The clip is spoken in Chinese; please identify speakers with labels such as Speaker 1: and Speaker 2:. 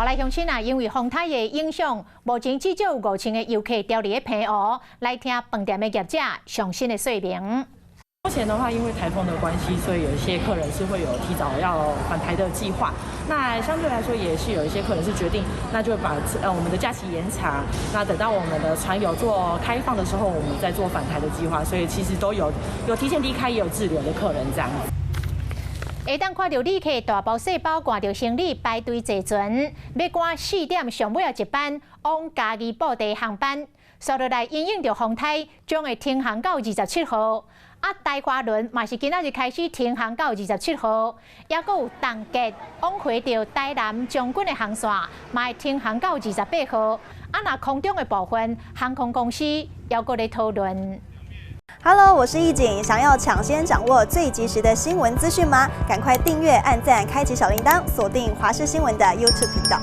Speaker 1: 后来乡亲因为风台的影响，目前至少有5000个游客调离平湖，来听饭店的业者详细的说明。
Speaker 2: 目前的话，因为台风的关系，所以有一些客人是会有提早要返台的计划。那相对来说，也是有一些客人是决定，那就把我们的假期延长。那等到我们的船有做开放的时候，我们再做返台的计划。所以其实都有提前离开，也有滞留的客人这样子。
Speaker 1: 下当看到旅客大包小包挂着行李排队坐船，要赶4点上尾一班往嘉义布地航班，所落来因应着风台，将会停航到27号。 台华轮嘛是今仔日开始停航到27号，也阁有东捷往回到台南将军的航线，嘛会停航到28号。那空中的部分，航空公司也阁在讨论。
Speaker 3: Hello， 我是易景，想要抢先掌握最及时的新闻资讯吗？赶快订阅、按赞、开启小铃铛，锁定华视新闻的 YouTube 频道。